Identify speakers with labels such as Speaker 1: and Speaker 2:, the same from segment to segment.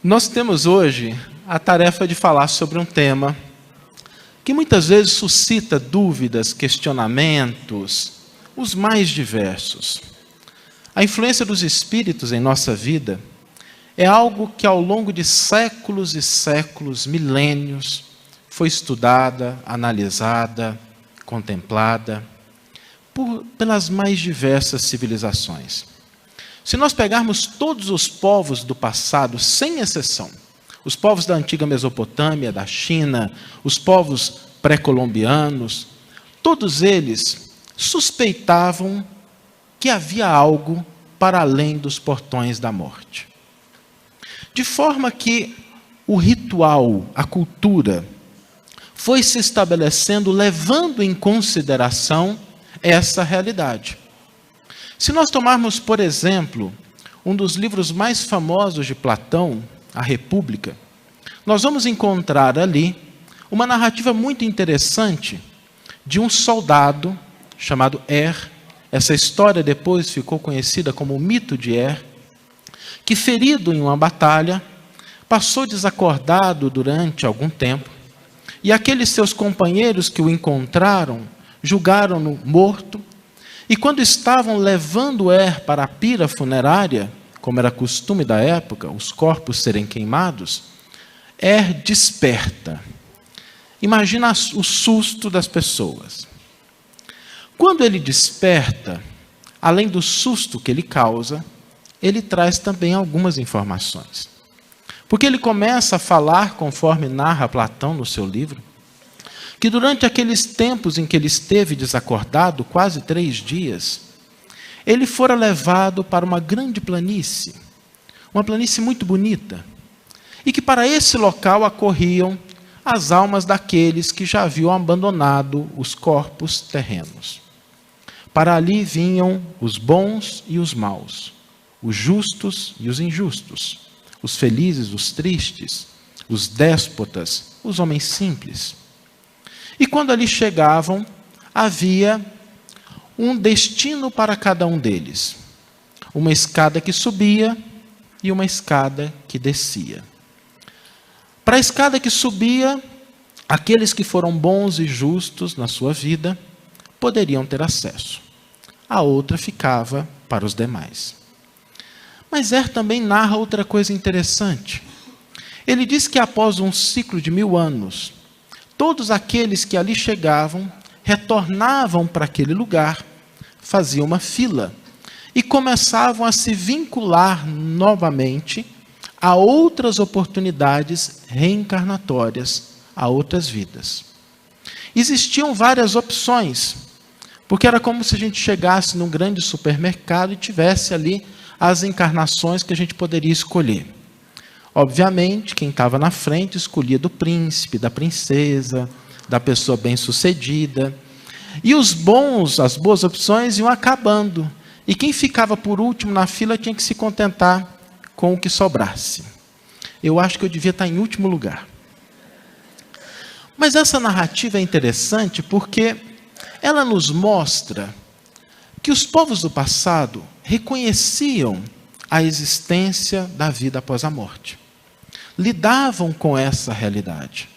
Speaker 1: Nós temos hoje a tarefa de falar sobre um tema que muitas vezes suscita dúvidas, questionamentos, os mais diversos. A influência dos espíritos em nossa vida é algo que ao longo de séculos e séculos, milênios, foi estudada, analisada, contemplada pelas mais diversas civilizações. Se nós pegarmos todos os povos do passado, sem exceção, os povos da antiga Mesopotâmia, da China, os povos pré-colombianos, todos eles suspeitavam que havia algo para além dos portões da morte. De forma que o ritual, a cultura, foi se estabelecendo levando em consideração essa realidade. Se nós tomarmos, por exemplo, um dos livros mais famosos de Platão, A República, nós vamos encontrar ali uma narrativa muito interessante de um soldado chamado Essa história depois ficou conhecida como o mito de que, ferido em uma batalha, passou desacordado durante algum tempo, e aqueles seus companheiros que o encontraram julgaram-no morto. E quando estavam levando para a pira funerária, como era costume da época, os corpos serem queimados, desperta. Imagina o susto das pessoas. Quando ele desperta, além do susto que ele causa, ele traz também algumas informações. Porque ele começa a falar, conforme narra Platão no seu livro, que durante aqueles tempos em que ele esteve desacordado, quase 3 dias, ele fora levado para uma grande planície, uma planície muito bonita, e que para esse local acorriam as almas daqueles que já haviam abandonado os corpos terrenos. Para ali vinham os bons e os maus, os justos e os injustos, os felizes, os tristes, os déspotas, os homens simples. E quando ali chegavam, havia um destino para cada um deles. Uma escada que subia e uma escada que descia. Para a escada que subia, aqueles que foram bons e justos na sua vida poderiam ter acesso. A outra ficava para os demais. Mas também narra outra coisa interessante. Ele diz que após um ciclo de 1000 anos, todos aqueles que ali chegavam, retornavam para aquele lugar, faziam uma fila e começavam a se vincular novamente a outras oportunidades reencarnatórias, a outras vidas. Existiam várias opções, porque era como se a gente chegasse num grande supermercado e tivesse ali as encarnações que a gente poderia escolher. Obviamente, quem estava na frente escolhia do príncipe, da princesa, da pessoa bem-sucedida. E os bons, as boas opções iam acabando. E quem ficava por último na fila tinha que se contentar com o que sobrasse. Eu acho que eu devia estar em último lugar. Mas essa narrativa é interessante porque ela nos mostra que os povos do passado reconheciam a existência da vida após a morte. Lidavam com essa realidade.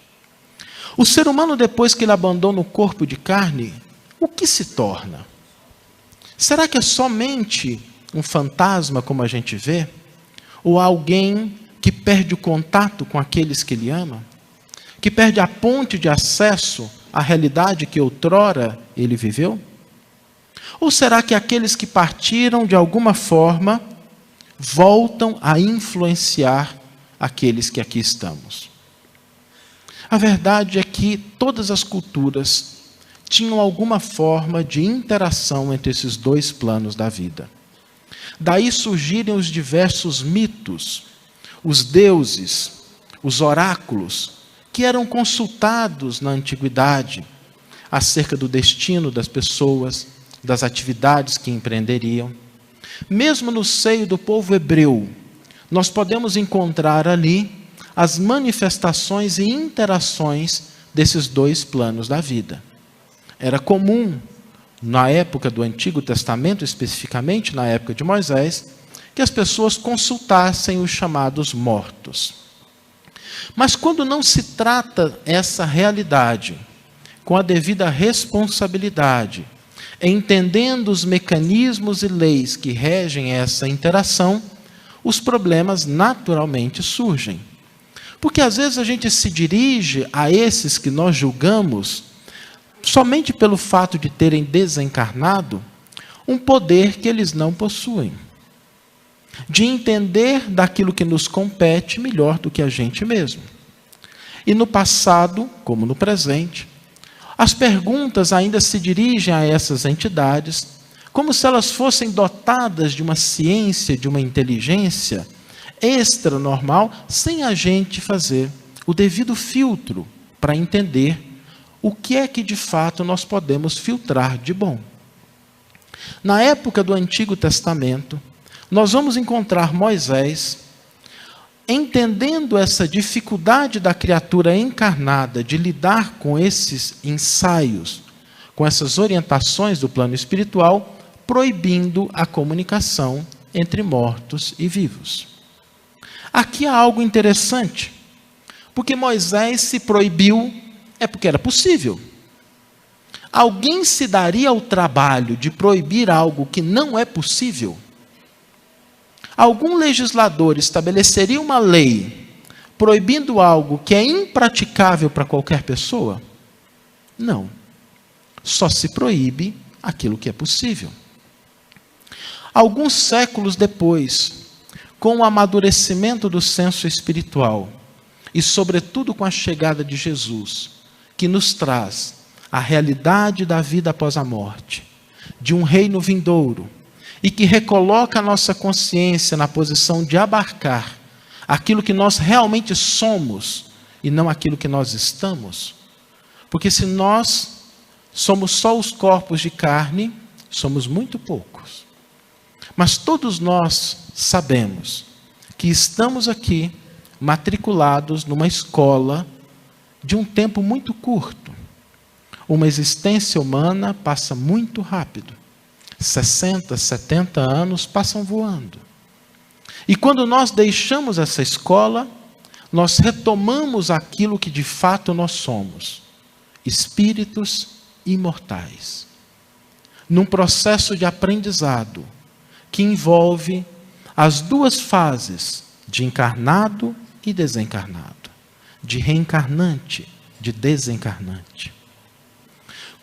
Speaker 1: O ser humano, depois que ele abandona o corpo de carne, o que se torna? Será que é somente um fantasma, como a gente vê? Ou alguém que perde o contato com aqueles que ele ama? Que perde a ponte de acesso à realidade que outrora ele viveu? Ou será que aqueles que partiram, de alguma forma, voltam a influenciar aqueles que aqui estamos? A verdade é que todas as culturas tinham alguma forma de interação entre esses dois planos da vida. Daí surgirem os diversos mitos, os deuses, os oráculos, que eram consultados na antiguidade acerca do destino das pessoas, das atividades que empreenderiam. Mesmo no seio do povo hebreu, nós podemos encontrar ali as manifestações e interações desses dois planos da vida. Era comum, na época do Antigo Testamento, especificamente na época de Moisés, que as pessoas consultassem os chamados mortos. Mas quando não se trata essa realidade com a devida responsabilidade, entendendo os mecanismos e leis que regem essa interação, os problemas naturalmente surgem. Porque às vezes a gente se dirige a esses que nós julgamos somente pelo fato de terem desencarnado um poder que eles não possuem, de entender daquilo que nos compete melhor do que a gente mesmo. E no passado, como no presente, as perguntas ainda se dirigem a essas entidades como se elas fossem dotadas de uma ciência, de uma inteligência extra-normal, sem a gente fazer o devido filtro para entender o que é que de fato nós podemos filtrar de bom. Na época do Antigo Testamento, nós vamos encontrar Moisés entendendo essa dificuldade da criatura encarnada de lidar com esses ensaios, com essas orientações do plano espiritual, proibindo a comunicação entre mortos e vivos. Aqui há algo interessante, porque Moisés se proibiu, é porque era possível. Alguém se daria ao trabalho de proibir algo que não é possível? Algum legislador estabeleceria uma lei proibindo algo que é impraticável para qualquer pessoa? Não. Só se proíbe aquilo que é possível. Alguns séculos depois, com o amadurecimento do senso espiritual e, sobretudo, com a chegada de Jesus, que nos traz a realidade da vida após a morte, de um reino vindouro, e que recoloca a nossa consciência na posição de abarcar aquilo que nós realmente somos e não aquilo que nós estamos. Porque se nós somos só os corpos de carne, somos muito poucos. Mas todos nós sabemos que estamos aqui matriculados numa escola de um tempo muito curto. Uma existência humana passa muito rápido. 60, 70 anos passam voando. E quando nós deixamos essa escola, nós retomamos aquilo que de fato nós somos: espíritos imortais. Num processo de aprendizado que envolve as duas fases de encarnado e desencarnado, de reencarnante, de desencarnante.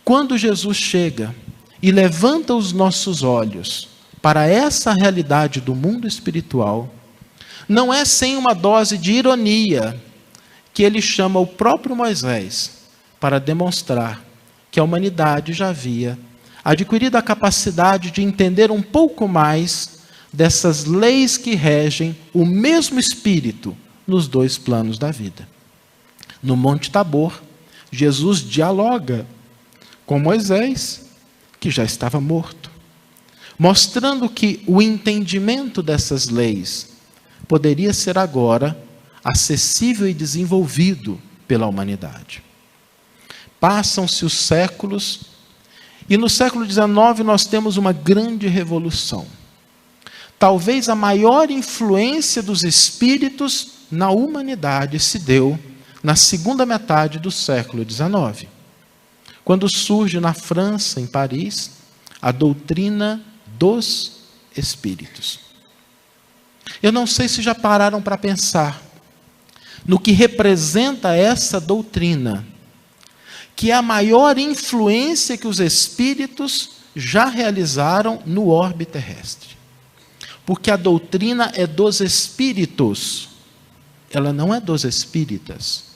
Speaker 1: Quando Jesus chega e levanta os nossos olhos para essa realidade do mundo espiritual, não é sem uma dose de ironia que ele chama o próprio Moisés para demonstrar que a humanidade já havia adquirido a capacidade de entender um pouco mais dessas leis que regem o mesmo espírito nos dois planos da vida. No Monte Tabor, Jesus dialoga com Moisés, que já estava morto, mostrando que o entendimento dessas leis poderia ser agora acessível e desenvolvido pela humanidade. Passam-se os séculos, e no século XIX nós temos uma grande revolução. Talvez a maior influência dos espíritos na humanidade se deu na segunda metade do século XIX, quando surge na França, em Paris, a doutrina dos espíritos. Eu não sei se já pararam para pensar no que representa essa doutrina, que é a maior influência que os espíritos já realizaram no orbe terrestre. Porque a doutrina é dos espíritos, ela não é dos espíritas.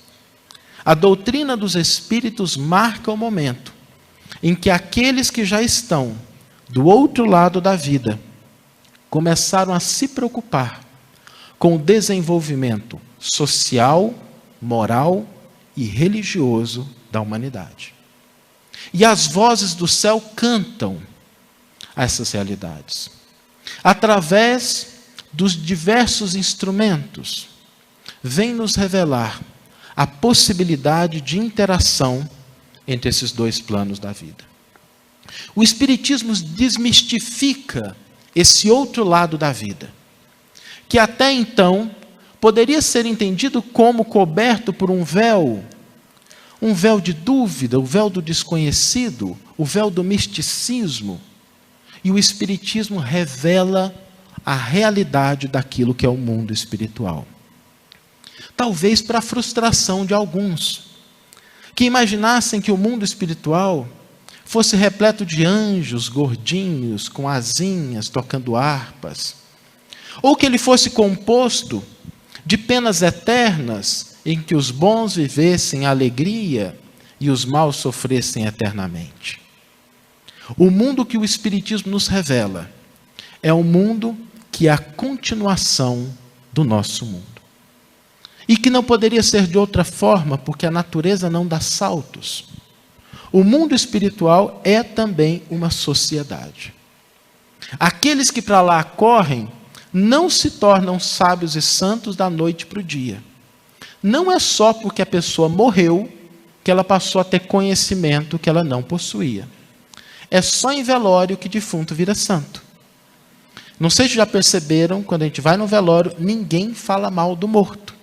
Speaker 1: A doutrina dos espíritos marca o momento em que aqueles que já estão do outro lado da vida começaram a se preocupar com o desenvolvimento social, moral e religioso da humanidade. E as vozes do céu cantam essas realidades. Através dos diversos instrumentos, vem nos revelar a possibilidade de interação entre esses dois planos da vida. O Espiritismo desmistifica esse outro lado da vida, que até então poderia ser entendido como coberto por um véu de dúvida, o véu do desconhecido, o véu do misticismo. E o Espiritismo revela a realidade daquilo que é o mundo espiritual. Talvez para a frustração de alguns, que imaginassem que o mundo espiritual fosse repleto de anjos gordinhos, com asinhas, tocando harpas, ou que ele fosse composto de penas eternas, em que os bons vivessem a alegria e os maus sofressem eternamente. O mundo que o Espiritismo nos revela é um mundo que é a continuação do nosso mundo. E que não poderia ser de outra forma, porque a natureza não dá saltos. O mundo espiritual é também uma sociedade. Aqueles que para lá correm não se tornam sábios e santos da noite para o dia. Não é só porque a pessoa morreu que ela passou a ter conhecimento que ela não possuía. É só em velório que defunto vira santo. Não sei se já perceberam, quando a gente vai no velório, ninguém fala mal do morto.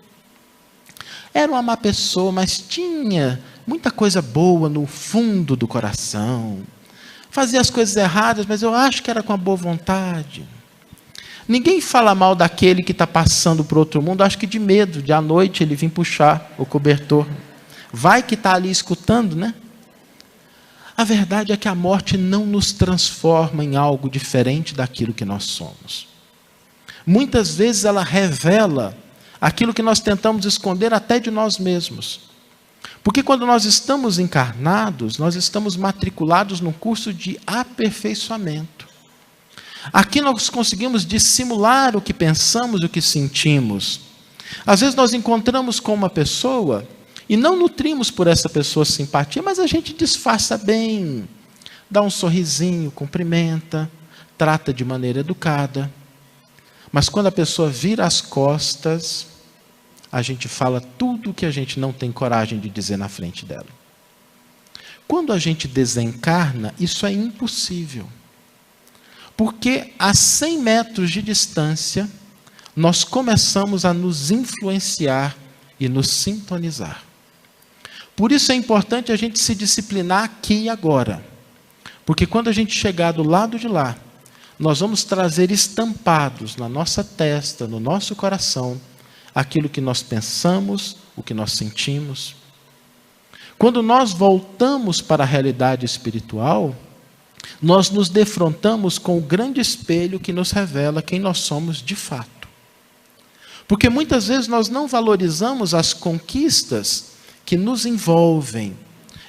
Speaker 1: Era uma má pessoa, mas tinha muita coisa boa no fundo do coração. Fazia as coisas erradas, mas eu acho que era com a boa vontade. Ninguém fala mal daquele que está passando para o outro mundo, acho que de medo, de à noite ele vir puxar o cobertor. Vai que está ali escutando, né? A verdade é que a morte não nos transforma em algo diferente daquilo que nós somos. Muitas vezes ela revela aquilo que nós tentamos esconder até de nós mesmos. Porque quando nós estamos encarnados, nós estamos matriculados num curso de aperfeiçoamento. Aqui nós conseguimos dissimular o que pensamos e o que sentimos. Às vezes nós encontramos com uma pessoa e não nutrimos por essa pessoa simpatia, mas a gente disfarça bem, dá um sorrisinho, cumprimenta, trata de maneira educada. Mas quando a pessoa vira as costas, a gente fala tudo o que a gente não tem coragem de dizer na frente dela. Quando a gente desencarna, isso é impossível. Porque a 100 metros de distância, nós começamos a nos influenciar e nos sintonizar. Por isso é importante a gente se disciplinar aqui e agora. Porque quando a gente chegar do lado de lá, nós vamos trazer estampados na nossa testa, no nosso coração, aquilo que nós pensamos, o que nós sentimos. Quando nós voltamos para a realidade espiritual, nós nos defrontamos com o grande espelho que nos revela quem nós somos de fato. Porque muitas vezes nós não valorizamos as conquistas que nos envolvem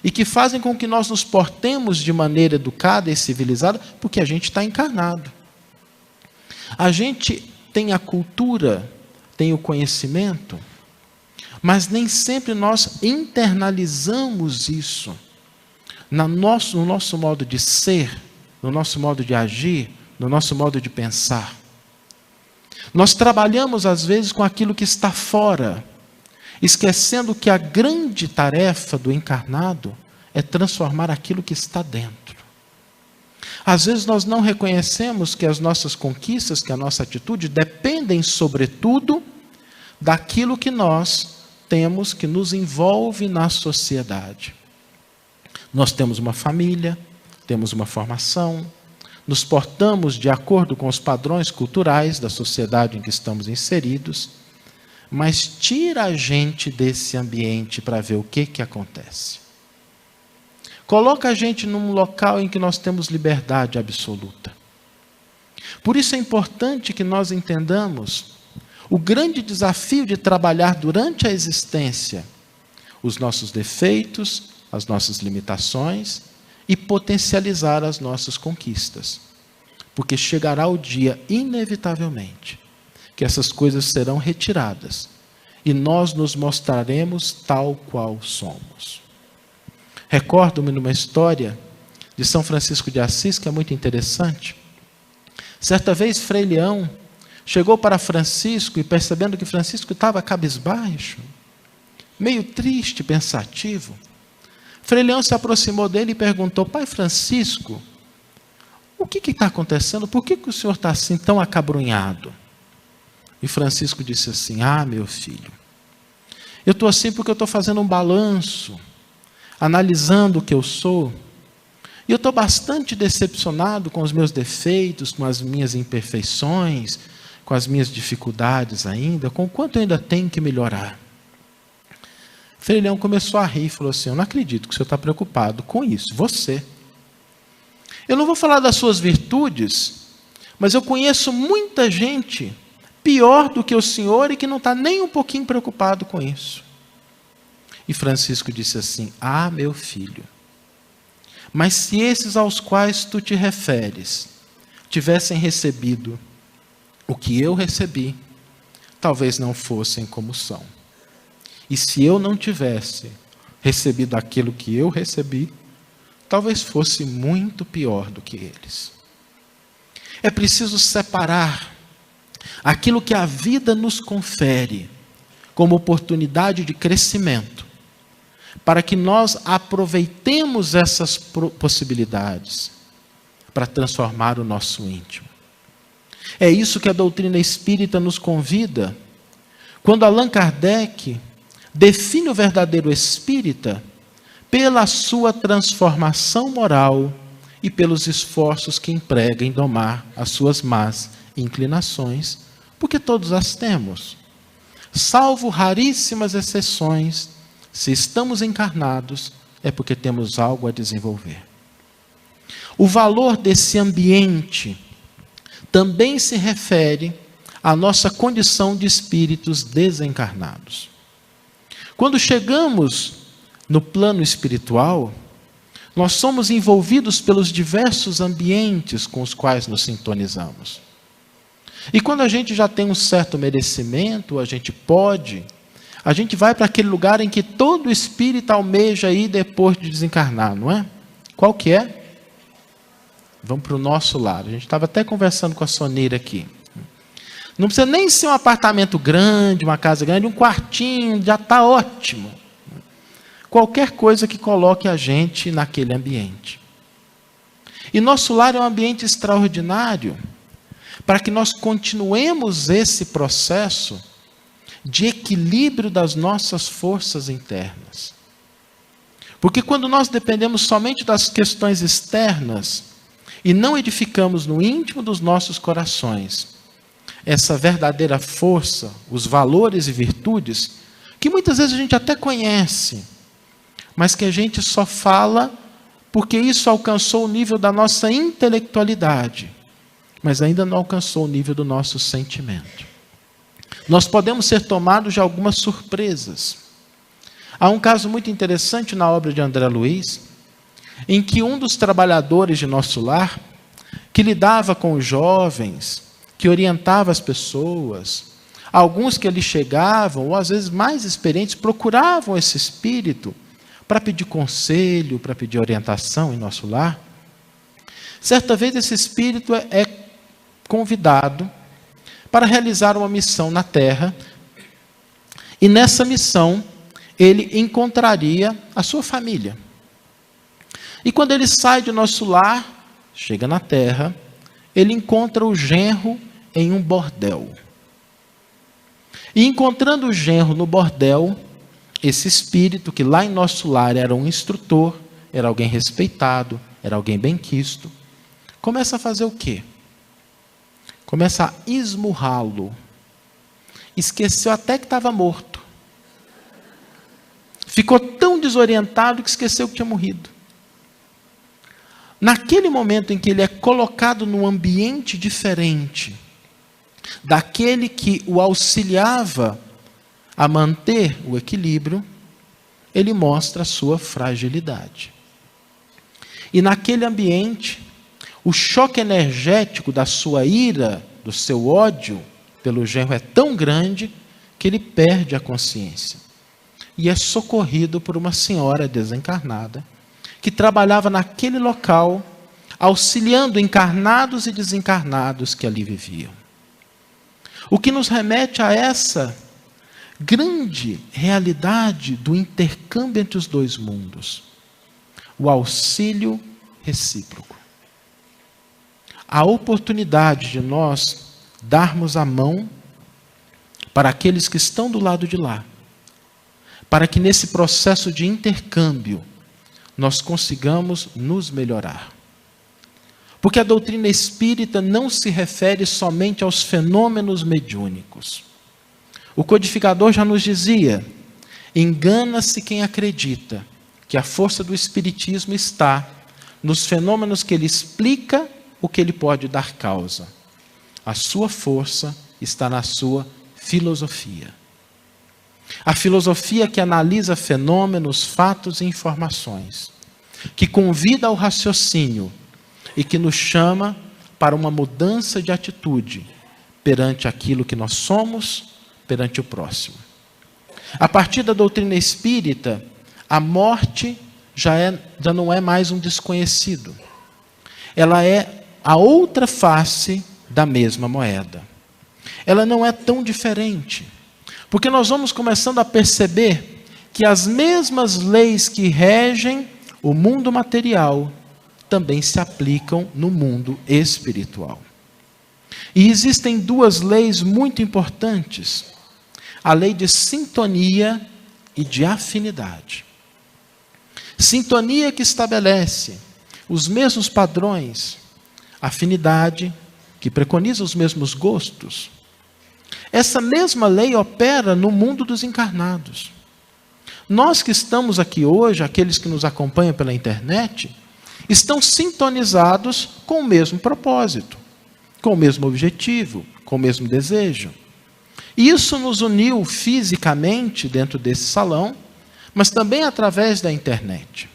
Speaker 1: e que fazem com que nós nos portemos de maneira educada e civilizada, porque a gente está encarnado. A gente tem a cultura, tem o conhecimento, mas nem sempre nós internalizamos isso no nosso modo de ser, no nosso modo de agir, no nosso modo de pensar. Nós trabalhamos às vezes com aquilo que está fora, esquecendo que a grande tarefa do encarnado é transformar aquilo que está dentro. Às vezes nós não reconhecemos que as nossas conquistas, que a nossa atitude dependem sobretudo daquilo que nós temos que nos envolve na sociedade. Nós temos uma família, temos uma formação, nos portamos de acordo com os padrões culturais da sociedade em que estamos inseridos, mas tira a gente desse ambiente para ver o que acontece. Coloca a gente num local em que nós temos liberdade absoluta. Por isso é importante que nós entendamos o grande desafio de trabalhar durante a existência os nossos defeitos, as nossas limitações e potencializar as nossas conquistas. Porque chegará o dia, inevitavelmente, que essas coisas serão retiradas e nós nos mostraremos tal qual somos. Recordo-me numa história de São Francisco de Assis, que é muito interessante. Certa vez, Frei Leão chegou para Francisco e, percebendo que Francisco estava cabisbaixo, meio triste, pensativo, Frei Leão se aproximou dele e perguntou: Pai Francisco, o que está acontecendo? Por que o senhor está assim tão acabrunhado? E Francisco disse assim: ah, meu filho, eu estou assim porque eu estou fazendo um balanço, analisando o que eu sou, e eu estou bastante decepcionado com os meus defeitos, com as minhas imperfeições, com as minhas dificuldades ainda, com o quanto eu ainda tenho que melhorar. Frei Leão começou a rir e falou assim: eu não acredito que o senhor está preocupado com isso, você. Eu não vou falar das suas virtudes, mas eu conheço muita gente pior do que o senhor e que não está nem um pouquinho preocupado com isso. E Francisco disse assim: ah, meu filho, mas se esses aos quais tu te referes tivessem recebido o que eu recebi, talvez não fossem como são. E se eu não tivesse recebido aquilo que eu recebi, talvez fosse muito pior do que eles. É preciso separar aquilo que a vida nos confere como oportunidade de crescimento, para que nós aproveitemos essas possibilidades para transformar o nosso íntimo. É isso que a doutrina espírita nos convida, quando Allan Kardec define o verdadeiro espírita pela sua transformação moral e pelos esforços que emprega em domar as suas más inclinações, porque todos as temos. Salvo raríssimas exceções, se estamos encarnados, é porque temos algo a desenvolver. O valor desse ambiente também se refere à nossa condição de espíritos desencarnados. Quando chegamos no plano espiritual, nós somos envolvidos pelos diversos ambientes com os quais nos sintonizamos. E quando a gente já tem um certo merecimento, a gente vai para aquele lugar em que todo espírito almeja ir depois de desencarnar, não é? Qual que é? Vamos para o nosso lado. A gente estava até conversando com a Soneira aqui. Não precisa nem ser um apartamento grande, uma casa grande, um quartinho, já está ótimo. Qualquer coisa que coloque a gente naquele ambiente. E nosso lar é um ambiente extraordinário, para que nós continuemos esse processo de equilíbrio das nossas forças internas. Porque quando nós dependemos somente das questões externas e não edificamos no íntimo dos nossos corações essa verdadeira força, os valores e virtudes, que muitas vezes a gente até conhece, mas que a gente só fala porque isso alcançou o nível da nossa intelectualidade, mas ainda não alcançou o nível do nosso sentimento. Nós podemos ser tomados de algumas surpresas. Há um caso muito interessante na obra de André Luiz, em que um dos trabalhadores de nosso lar, que lidava com os jovens, que orientava as pessoas, alguns que ali chegavam, ou às vezes mais experientes, procuravam esse espírito para pedir conselho, para pedir orientação em nosso lar. Certa vez esse espírito é convidado para realizar uma missão na Terra, e nessa missão ele encontraria a sua família. E quando ele sai de nosso lar, chega na Terra, ele encontra o genro em um bordel. E encontrando o genro no bordel, esse espírito, que lá em nosso lar era um instrutor, era alguém respeitado, era alguém benquisto, começa a fazer o quê? Começa a esmurrá-lo. Esqueceu até que estava morto. Ficou tão desorientado que esqueceu que tinha morrido. Naquele momento em que ele é colocado num ambiente diferente daquele que o auxiliava a manter o equilíbrio, ele mostra a sua fragilidade. E naquele ambiente, o choque energético da sua ira, do seu ódio pelo genro é tão grande que ele perde a consciência. E é socorrido por uma senhora desencarnada, que trabalhava naquele local, auxiliando encarnados e desencarnados que ali viviam. O que nos remete a essa grande realidade do intercâmbio entre os dois mundos, o auxílio recíproco. A oportunidade de nós darmos a mão para aqueles que estão do lado de lá, para que nesse processo de intercâmbio nós consigamos nos melhorar. Porque a doutrina espírita não se refere somente aos fenômenos mediúnicos. O codificador já nos dizia: engana-se quem acredita que a força do espiritismo está nos fenômenos que ele explica o que ele pode dar causa. A sua força está na sua filosofia. A filosofia que analisa fenômenos, fatos e informações, que convida ao raciocínio e que nos chama para uma mudança de atitude perante aquilo que nós somos, perante o próximo. A partir da doutrina espírita, a morte já não é mais um desconhecido. Ela é a outra face da mesma moeda. Ela não é tão diferente, porque nós vamos começando a perceber que as mesmas leis que regem o mundo material também se aplicam no mundo espiritual. E existem duas leis muito importantes: a lei de sintonia e de afinidade. Sintonia, que estabelece os mesmos padrões; afinidade, que preconiza os mesmos gostos. Essa mesma lei opera no mundo dos encarnados. Nós que estamos aqui hoje, aqueles que nos acompanham pela internet, estão sintonizados com o mesmo propósito, com o mesmo objetivo, com o mesmo desejo. Isso nos uniu fisicamente dentro desse salão, mas também através da internet.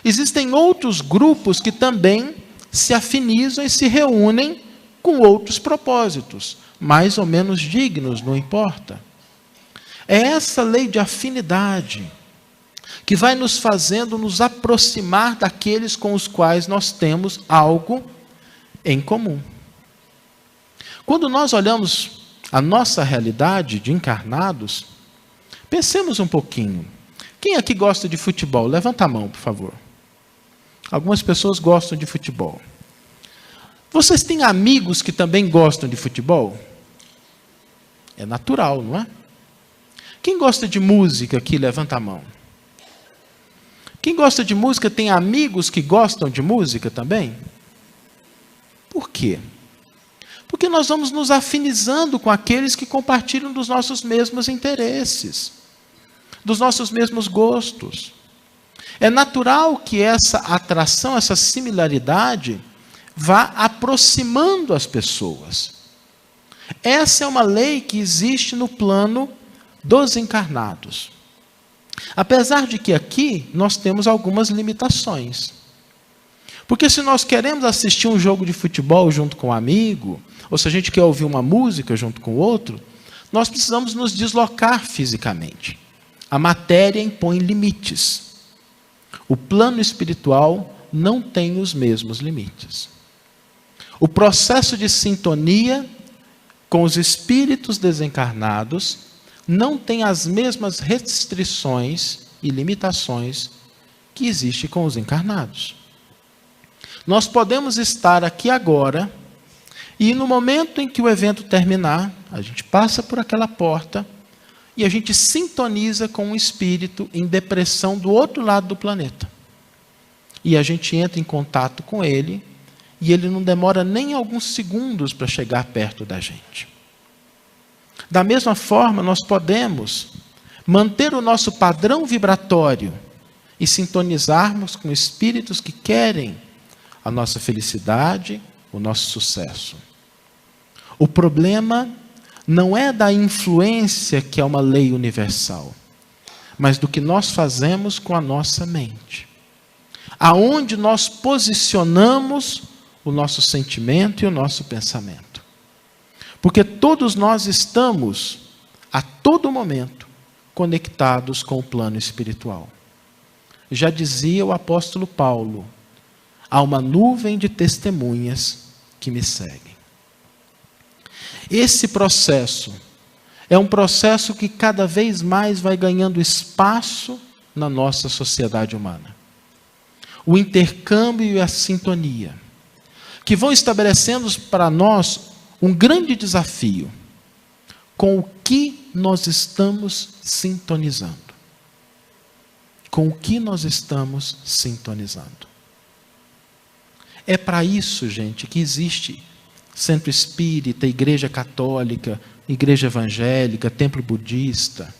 Speaker 1: Existem outros grupos que também se afinizam e se reúnem com outros propósitos, mais ou menos dignos, não importa. É essa lei de afinidade que vai nos fazendo nos aproximar daqueles com os quais nós temos algo em comum. Quando nós olhamos a nossa realidade de encarnados, pensemos um pouquinho. Quem aqui gosta de futebol? Levanta a mão, por favor. Algumas pessoas gostam de futebol. Vocês têm amigos que também gostam de futebol? É natural, não é? Quem gosta de música aqui, levanta a mão. Quem gosta de música tem amigos que gostam de música também? Por quê? Porque nós vamos nos afinizando com aqueles que compartilham dos nossos mesmos interesses, dos nossos mesmos gostos. É natural que essa atração, essa similaridade, vá aproximando as pessoas. Essa é uma lei que existe no plano dos encarnados. Apesar de que aqui nós temos algumas limitações. Porque se nós queremos assistir um jogo de futebol junto com um amigo, ou se a gente quer ouvir uma música junto com o outro, nós precisamos nos deslocar fisicamente. A matéria impõe limites. O plano espiritual não tem os mesmos limites. O processo de sintonia com os espíritos desencarnados não tem as mesmas restrições e limitações que existem com os encarnados. Nós podemos estar aqui agora e no momento em que o evento terminar, a gente passa por aquela porta e a gente sintoniza com um espírito em depressão do outro lado do planeta. E a gente entra em contato com ele e ele não demora nem alguns segundos para chegar perto da gente. Da mesma forma, nós podemos manter o nosso padrão vibratório e sintonizarmos com espíritos que querem a nossa felicidade, o nosso sucesso. O problema não é da influência, que é uma lei universal, mas do que nós fazemos com a nossa mente. Aonde nós posicionamos o nosso sentimento e o nosso pensamento. Porque todos nós estamos, a todo momento, conectados com o plano espiritual. Já dizia o apóstolo Paulo: há uma nuvem de testemunhas que me seguem. Esse processo é um processo que cada vez mais vai ganhando espaço na nossa sociedade humana. O intercâmbio e a sintonia, que vão estabelecendo para nós um grande desafio. com o que nós estamos sintonizando. Com o que nós estamos sintonizando. É para isso, gente, que existe centro espírita, igreja católica, igreja evangélica, templo budista.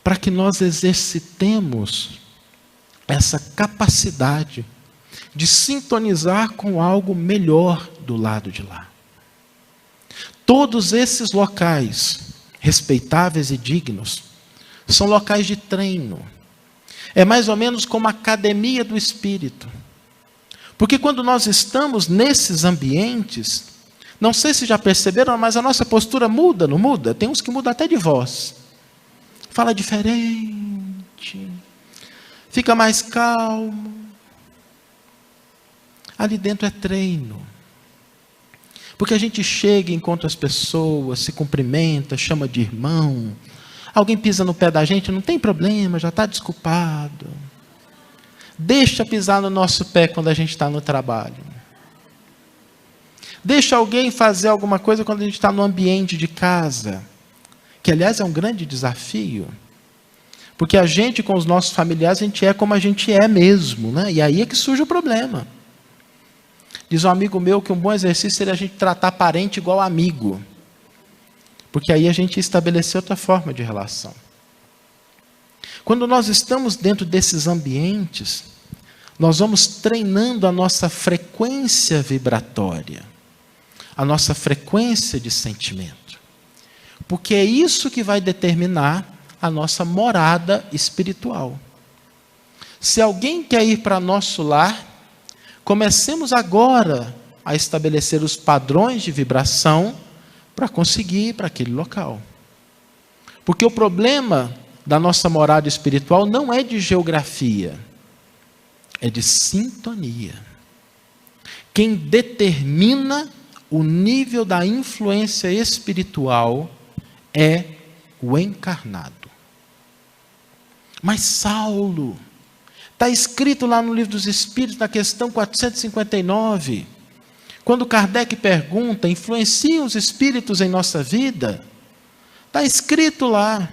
Speaker 1: Para que nós exercitemos essa capacidade de sintonizar com algo melhor do lado de lá. Todos esses locais, respeitáveis e dignos, são locais de treino. É mais ou menos como a academia do espírito. Porque quando nós estamos nesses ambientes, não sei se já perceberam, mas a nossa postura muda, não muda? Tem uns que mudam até de voz. Fala diferente, fica mais calmo. Ali dentro é treino. Porque a gente chega, encontra as pessoas, se cumprimenta, chama de irmão. Alguém pisa no pé da gente, não tem problema, já está desculpado. Deixa pisar no nosso pé quando a gente está no trabalho. Deixa alguém fazer alguma coisa quando a gente está no ambiente de casa. Que, aliás, é um grande desafio. Porque a gente, com os nossos familiares, a gente é como a gente é mesmo, né? E aí é que surge o problema. Diz um amigo meu que um bom exercício seria a gente tratar parente igual amigo. Porque aí a gente estabeleceu outra forma de relação. Quando nós estamos dentro desses ambientes, nós vamos treinando a nossa frequência vibratória, a nossa frequência de sentimento. Porque é isso que vai determinar a nossa morada espiritual. Se alguém quer ir para nosso lar, comecemos agora a estabelecer os padrões de vibração para conseguir ir para aquele local. Porque o problema da nossa morada espiritual não é de geografia, é de sintonia. Quem determina o nível da influência espiritual é o encarnado. Mas Saulo, está escrito lá no Livro dos Espíritos, na questão 459, quando Kardec pergunta, influenciam os espíritos em nossa vida? Está escrito lá,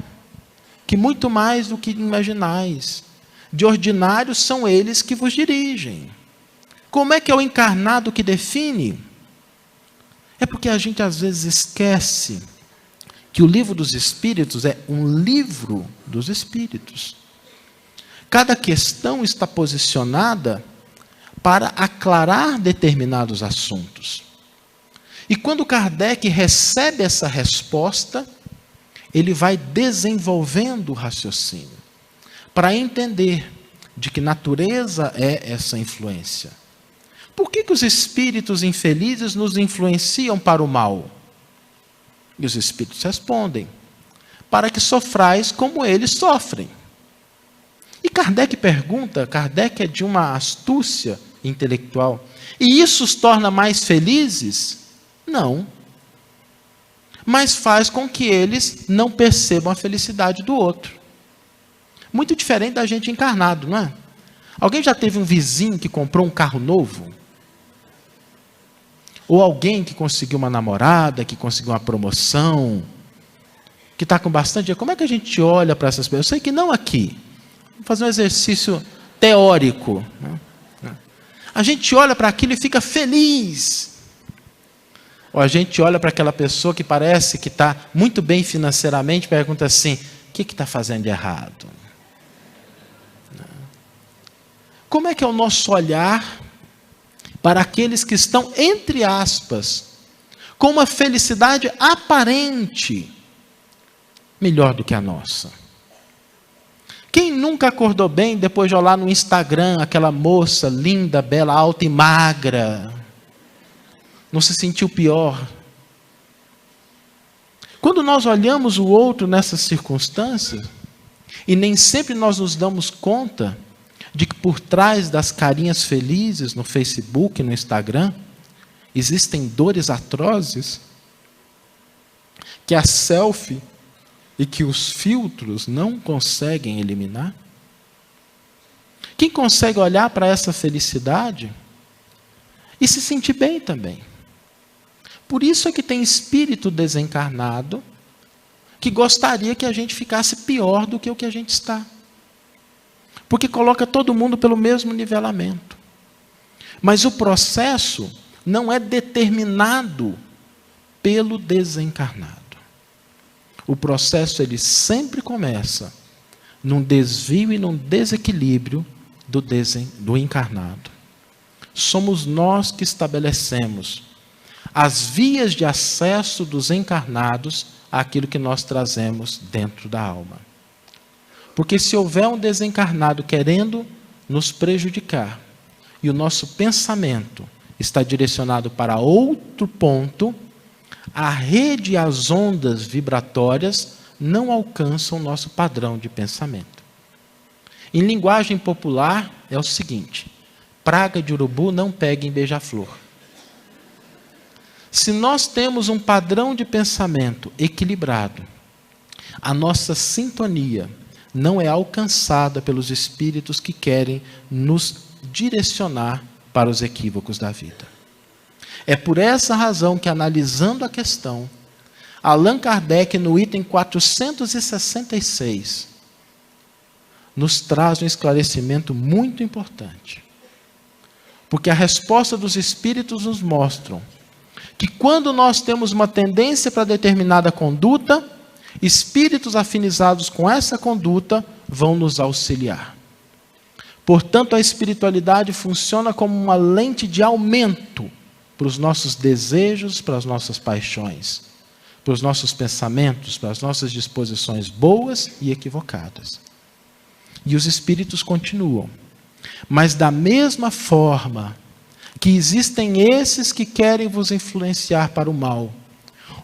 Speaker 1: que muito mais do que imaginais, de ordinário são eles que vos dirigem. Como é que é o encarnado que define? É porque a gente às vezes esquece que o Livro dos Espíritos é um livro dos Espíritos. Cada questão está posicionada para aclarar determinados assuntos. E quando Kardec recebe essa resposta, ele vai desenvolvendo o raciocínio, para entender de que natureza é essa influência. Por que os espíritos infelizes nos influenciam para o mal? E os espíritos respondem, para que sofrais como eles sofrem. E Kardec pergunta, Kardec é de uma astúcia intelectual, e isso os torna mais felizes? Não. Mas faz com que eles não percebam a felicidade do outro. Muito diferente da gente encarnado, não é? Alguém já teve um vizinho que comprou um carro novo? Ou alguém que conseguiu uma namorada, que conseguiu uma promoção, que está com bastante dinheiro? Como é que a gente olha para essas pessoas? Eu sei que não aqui. Vamos fazer um exercício teórico. A gente olha para aquilo e fica feliz. Ou a gente olha para aquela pessoa que parece que está muito bem financeiramente e pergunta assim, o que está fazendo de errado? Como é que é o nosso olhar para aqueles que estão, entre aspas, com uma felicidade aparente melhor do que a nossa? Quem nunca acordou bem depois de olhar no Instagram aquela moça linda, bela, alta e magra? Não se sentiu pior? Quando nós olhamos o outro nessas circunstâncias, e nem sempre nós nos damos conta de que por trás das carinhas felizes no Facebook, no Instagram, existem dores atrozes, que a selfie e que os filtros não conseguem eliminar? Quem consegue olhar para essa felicidade e se sentir bem também? Por isso é que tem espírito desencarnado que gostaria que a gente ficasse pior do que o que a gente está. Porque coloca todo mundo pelo mesmo nivelamento. Mas o processo não é determinado pelo desencarnado. O processo ele sempre começa num desvio e num desequilíbrio do encarnado. Somos nós que estabelecemos as vias de acesso dos encarnados àquilo que nós trazemos dentro da alma. Porque se houver um desencarnado querendo nos prejudicar, e o nosso pensamento está direcionado para outro ponto, a rede e as ondas vibratórias não alcançam o nosso padrão de pensamento. Em linguagem popular é o seguinte: praga de urubu não pega em beija-flor. Se nós temos um padrão de pensamento equilibrado, a nossa sintonia não é alcançada pelos espíritos que querem nos direcionar para os equívocos da vida. É por essa razão que, analisando a questão, Allan Kardec, no item 466, nos traz um esclarecimento muito importante. Porque a resposta dos espíritos nos mostram que quando nós temos uma tendência para determinada conduta, espíritos afinizados com essa conduta vão nos auxiliar. Portanto, a espiritualidade funciona como uma lente de aumento para os nossos desejos, para as nossas paixões, para os nossos pensamentos, para as nossas disposições boas e equivocadas. E os espíritos continuam. Mas da mesma forma que existem esses que querem vos influenciar para o mal,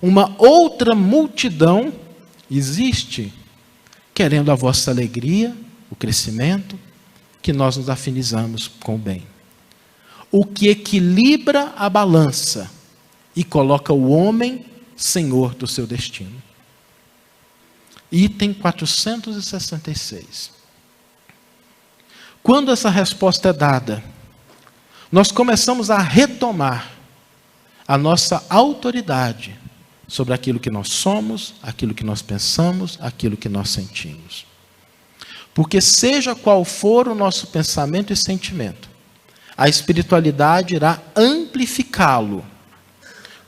Speaker 1: uma outra multidão existe querendo a vossa alegria, o crescimento, que nós nos afinizamos com o bem. O que equilibra a balança e coloca o homem senhor do seu destino. Item 466. Quando essa resposta é dada, nós começamos a retomar a nossa autoridade sobre aquilo que nós somos, aquilo que nós pensamos, aquilo que nós sentimos. Porque seja qual for o nosso pensamento e sentimento, a espiritualidade irá amplificá-lo,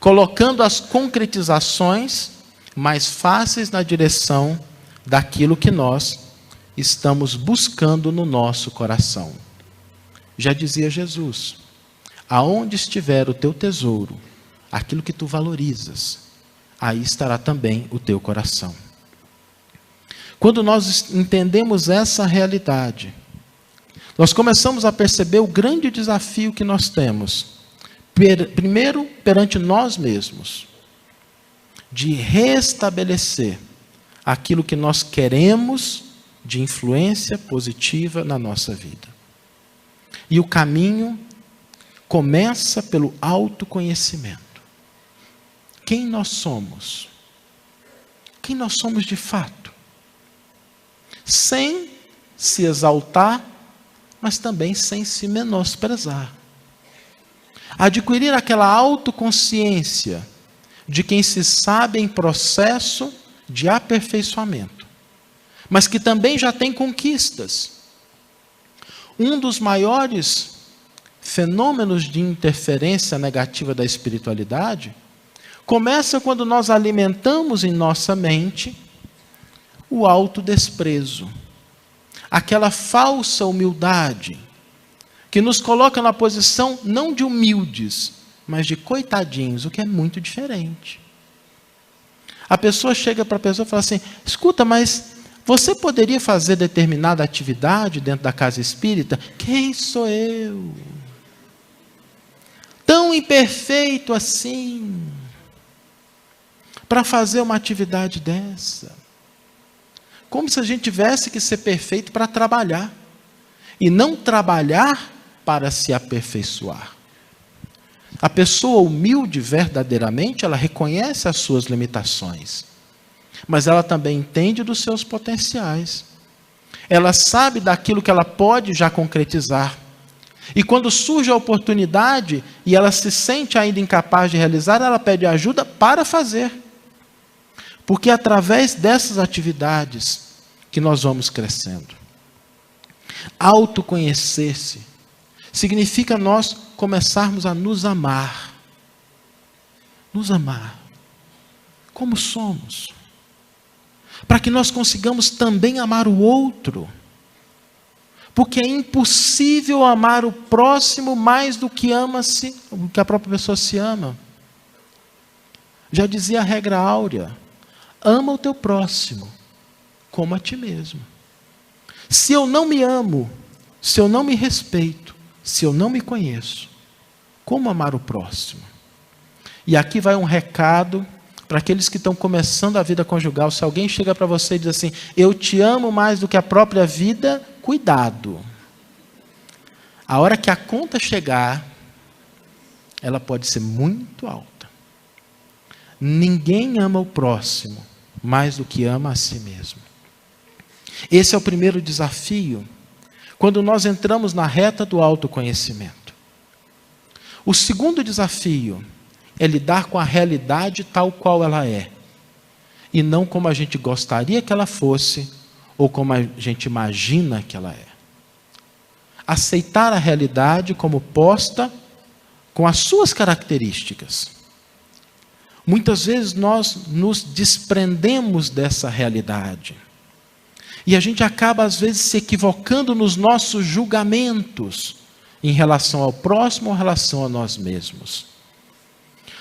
Speaker 1: colocando as concretizações mais fáceis na direção daquilo que nós estamos buscando no nosso coração. Já dizia Jesus: aonde estiver o teu tesouro, aquilo que tu valorizas, aí estará também o teu coração. Quando nós entendemos essa realidade, nós começamos a perceber o grande desafio que nós temos, primeiro perante nós mesmos, de restabelecer aquilo que nós queremos de influência positiva na nossa vida. E o caminho começa pelo autoconhecimento. Quem nós somos? Quem nós somos de fato? Sem se exaltar, mas também sem se menosprezar. Adquirir aquela autoconsciência de quem se sabe em processo de aperfeiçoamento, mas que também já tem conquistas. Um dos maiores fenômenos de interferência negativa da espiritualidade começa quando nós alimentamos em nossa mente o autodesprezo, aquela falsa humildade que nos coloca na posição não de humildes, mas de coitadinhos, o que é muito diferente. A pessoa chega para a pessoa e fala assim: escuta, mas você poderia fazer determinada atividade dentro da casa espírita? Quem sou eu? Tão imperfeito assim, para fazer uma atividade dessa. Como se a gente tivesse que ser perfeito para trabalhar, e não trabalhar para se aperfeiçoar. A pessoa humilde verdadeiramente, ela reconhece as suas limitações, mas ela também entende dos seus potenciais. Ela sabe daquilo que ela pode já concretizar. E quando surge a oportunidade e ela se sente ainda incapaz de realizar, ela pede ajuda para fazer. Porque é através dessas atividades que nós vamos crescendo. Autoconhecer-se significa nós começarmos a nos amar. Nos amar como somos. Para que nós consigamos também amar o outro. Porque é impossível amar o próximo mais do que ama-se, do que a própria pessoa se ama. Já dizia a regra áurea: ama o teu próximo como a ti mesmo. Se eu não me amo, se eu não me respeito, se eu não me conheço, como amar o próximo? E aqui vai um recado para aqueles que estão começando a vida conjugal. Se alguém chega para você e diz assim: eu te amo mais do que a própria vida, cuidado. A hora que a conta chegar, ela pode ser muito alta. Ninguém ama o próximo mais do que ama a si mesmo. Esse é o primeiro desafio, quando nós entramos na reta do autoconhecimento. O segundo desafio é lidar com a realidade tal qual ela é, e não como a gente gostaria que ela fosse, ou como a gente imagina que ela é. Aceitar a realidade como posta com as suas características. Muitas vezes nós nos desprendemos dessa realidade. E a gente acaba, às vezes, se equivocando nos nossos julgamentos em relação ao próximo ou em relação a nós mesmos.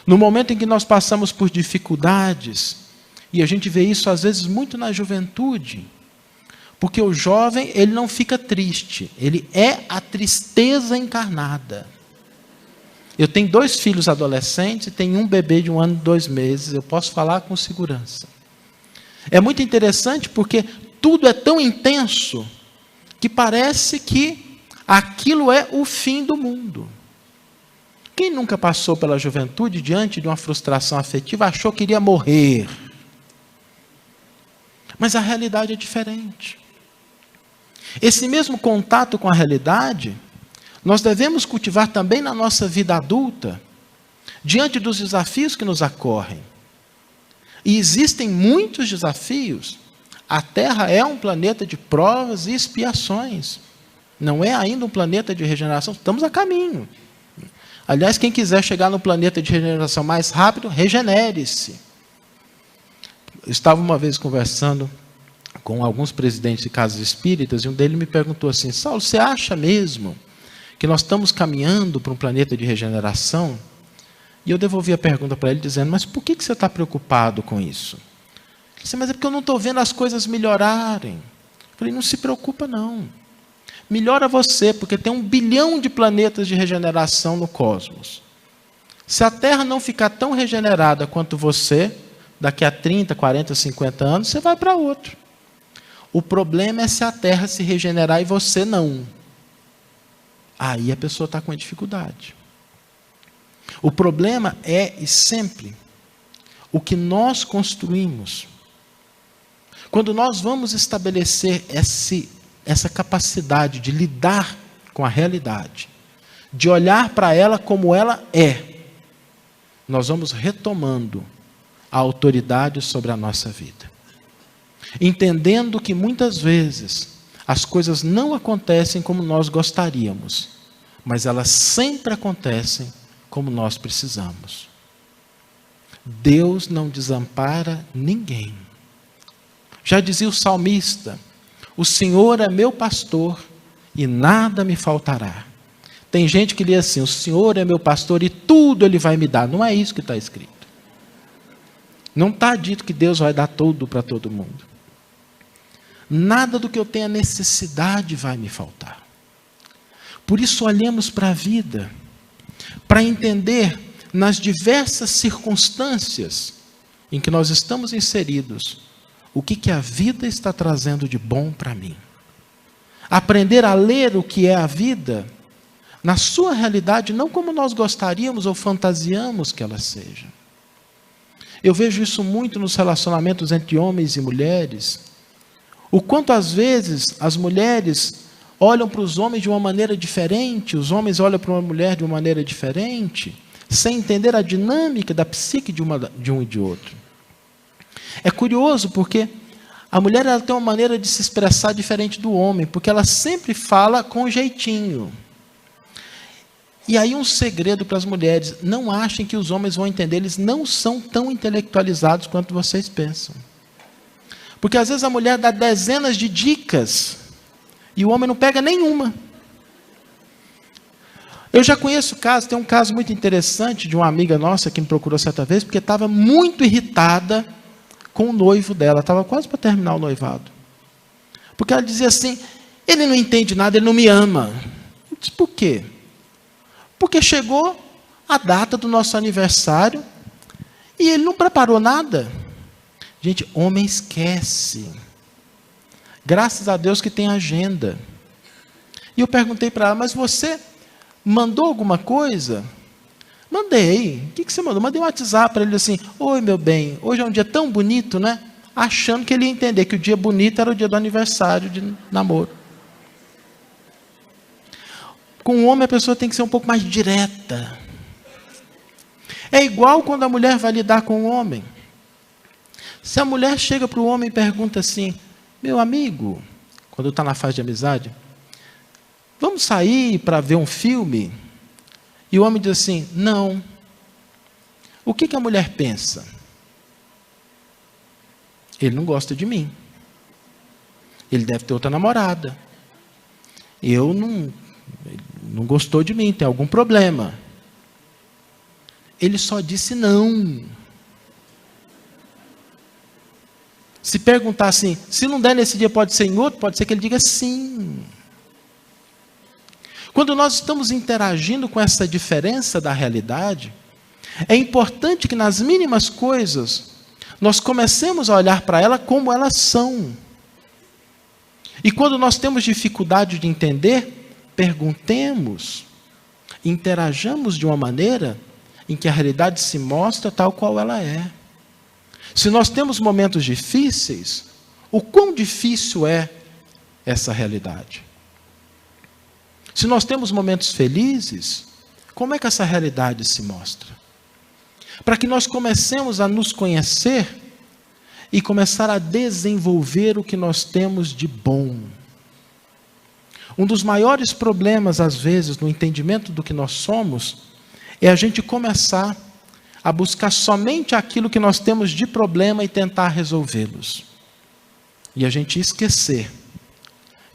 Speaker 1: No momento em que nós passamos por dificuldades, e a gente vê isso às vezes muito na juventude, porque o jovem, ele não fica triste, ele é a tristeza encarnada. Eu tenho 2 filhos adolescentes e tenho um bebê de 1 ano e 2 meses, eu posso falar com segurança. É muito interessante porque tudo é tão intenso que parece que aquilo é o fim do mundo. Quem nunca passou pela juventude diante de uma frustração afetiva achou que iria morrer? Mas a realidade é diferente. Esse mesmo contato com a realidade, nós devemos cultivar também na nossa vida adulta, diante dos desafios que nos ocorrem. E existem muitos desafios. A Terra é um planeta de provas e expiações. Não é ainda um planeta de regeneração, estamos a caminho. Aliás, quem quiser chegar no planeta de regeneração mais rápido, regenere-se. Eu estava uma vez conversando com alguns presidentes de casas espíritas, e um deles me perguntou assim: Saulo, você acha mesmo que nós estamos caminhando para um planeta de regeneração? E eu devolvi a pergunta para ele dizendo: mas por que você está preocupado com isso? Ele disse: mas é porque eu não estou vendo as coisas melhorarem. Eu falei: não se preocupa não. Melhora você, porque tem 1 bilhão de planetas de regeneração no cosmos. Se a Terra não ficar tão regenerada quanto você, daqui a 30, 40, 50 anos, você vai para outro. O problema é se a Terra se regenerar e você não. Aí a pessoa está com dificuldade. O problema é, e sempre, o que nós construímos. Quando nós vamos estabelecer essa capacidade de lidar com a realidade, de olhar para ela como ela é, nós vamos retomando a autoridade sobre a nossa vida. Entendendo que muitas vezes as coisas não acontecem como nós gostaríamos, mas elas sempre acontecem como nós precisamos. Deus não desampara ninguém. Já dizia o salmista: o Senhor é meu pastor e nada me faltará. Tem gente que lê assim: o Senhor é meu pastor e tudo Ele vai me dar. Não é isso que está escrito. Não está dito que Deus vai dar tudo para todo mundo. Nada do que eu tenha necessidade vai me faltar. Por isso olhemos para a vida, para entender nas diversas circunstâncias em que nós estamos inseridos, o que a vida está trazendo de bom para mim. Aprender a ler o que é a vida, na sua realidade, não como nós gostaríamos ou fantasiamos que ela seja. Eu vejo isso muito nos relacionamentos entre homens e mulheres. O quanto às vezes as mulheres olham para os homens de uma maneira diferente, os homens olham para uma mulher de uma maneira diferente, sem entender a dinâmica da psique de um e de outro. É curioso porque a mulher ela tem uma maneira de se expressar diferente do homem, porque ela sempre fala com jeitinho. E aí um segredo para as mulheres: não achem que os homens vão entender, eles não são tão intelectualizados quanto vocês pensam. Porque às vezes a mulher dá dezenas de dicas e o homem não pega nenhuma. Eu já conheço casos, tem um caso muito interessante de uma amiga nossa que me procurou certa vez, porque estava muito irritada com o noivo dela, estava quase para terminar o noivado. Porque ela dizia assim: ele não entende nada, ele não me ama. Eu disse: por quê? Porque chegou a data do nosso aniversário e ele não preparou nada. Gente, homem esquece. Graças a Deus que tem agenda. E eu perguntei para ela: mas você mandou alguma coisa? Mandei. O que você mandou? Mandei um WhatsApp para ele assim: oi, meu bem, hoje é um dia tão bonito, né? Achando que ele ia entender que o dia bonito era o dia do aniversário de namoro. Com o homem a pessoa tem que ser um pouco mais direta. É igual quando a mulher vai lidar com o homem. Se a mulher chega para o homem e pergunta assim: meu amigo, quando está na fase de amizade, vamos sair para ver um filme? E o homem diz assim: não. O que a mulher pensa? Ele não gosta de mim. Ele deve ter outra namorada. Ele não gostou de mim, tem algum problema. Ele só disse não. Se perguntar assim, se não der nesse dia, pode ser em outro, pode ser que ele diga sim. Quando nós estamos interagindo com essa diferença da realidade, é importante que nas mínimas coisas, nós comecemos a olhar para ela como elas são. E quando nós temos dificuldade de entender, perguntemos, interajamos de uma maneira em que a realidade se mostra tal qual ela é. Se nós temos momentos difíceis, o quão difícil é essa realidade? Se nós temos momentos felizes, como é que essa realidade se mostra? Para que nós comecemos a nos conhecer e começar a desenvolver o que nós temos de bom. Um dos maiores problemas, às vezes, no entendimento do que nós somos, é a gente começar a buscar somente aquilo que nós temos de problema e tentar resolvê-los. E a gente esquecer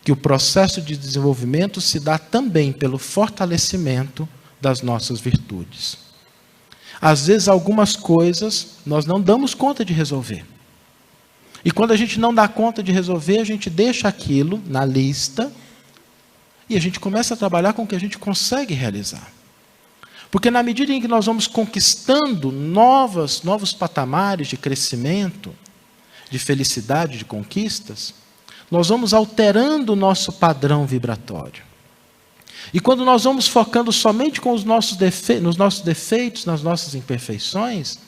Speaker 1: que o processo de desenvolvimento se dá também pelo fortalecimento das nossas virtudes. Às vezes, algumas coisas nós não damos conta de resolver. E quando a gente não dá conta de resolver, a gente deixa aquilo na lista e a gente começa a trabalhar com o que a gente consegue realizar. Porque na medida em que nós vamos conquistando novos patamares de crescimento, de felicidade, de conquistas, nós vamos alterando o nosso padrão vibratório. E quando nós vamos focando somente nos nossos defeitos, nas nossas imperfeições,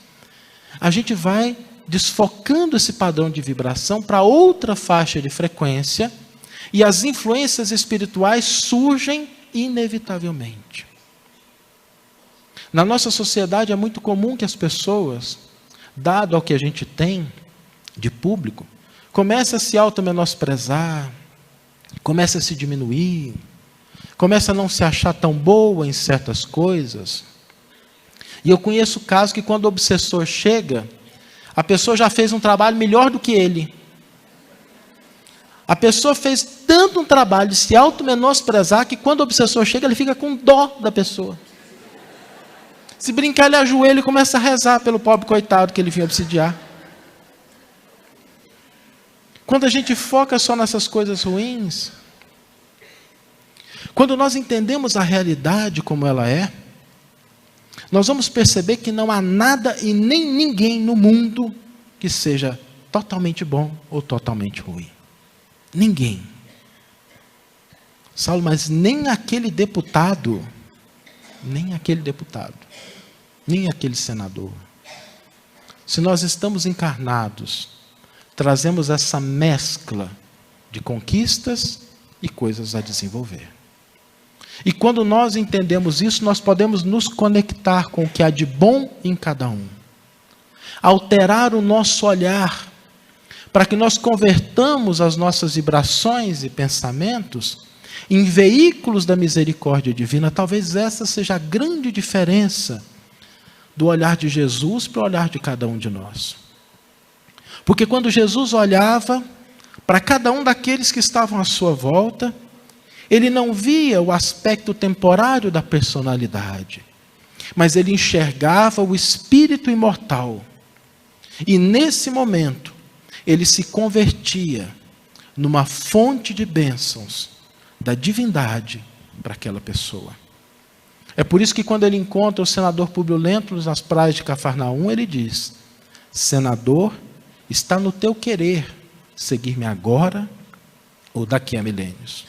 Speaker 1: a gente vai desfocando esse padrão de vibração para outra faixa de frequência, e as influências espirituais surgem inevitavelmente. Na nossa sociedade é muito comum que as pessoas, dado ao que a gente tem de público, comecem a se auto-menosprezar, comecem a se diminuir, comecem a não se achar tão boa em certas coisas. E eu conheço casos que quando o obsessor chega, a pessoa já fez um trabalho melhor do que ele. A pessoa fez tanto um trabalho de se auto-menosprezar que quando o obsessor chega, ele fica com dó da pessoa. Se brincar, ele ajoelha e começa a rezar pelo pobre coitado que ele vinha obsidiar. Quando a gente foca só nessas coisas ruins, quando nós entendemos a realidade como ela é, nós vamos perceber que não há nada e nem ninguém no mundo que seja totalmente bom ou totalmente ruim. Ninguém. Saulo, mas nem aquele deputado, nem aquele senador. Se nós estamos encarnados, trazemos essa mescla de conquistas e coisas a desenvolver. E quando nós entendemos isso, nós podemos nos conectar com o que há de bom em cada um. alterar o nosso olhar, para que nós convertamos as nossas vibrações e pensamentos em veículos da misericórdia divina. Talvez essa seja a grande diferença do olhar de Jesus para o olhar de cada um de nós. Porque quando Jesus olhava para cada um daqueles que estavam à sua volta, ele não via o aspecto temporário da personalidade, mas ele enxergava o espírito imortal. E nesse momento, ele se convertia numa fonte de bênçãos da divindade para aquela pessoa. É por isso que quando ele encontra o senador Públio Lentulus nas praias de Cafarnaum, ele diz: Senador, está no teu querer seguir-me agora ou daqui a milênios.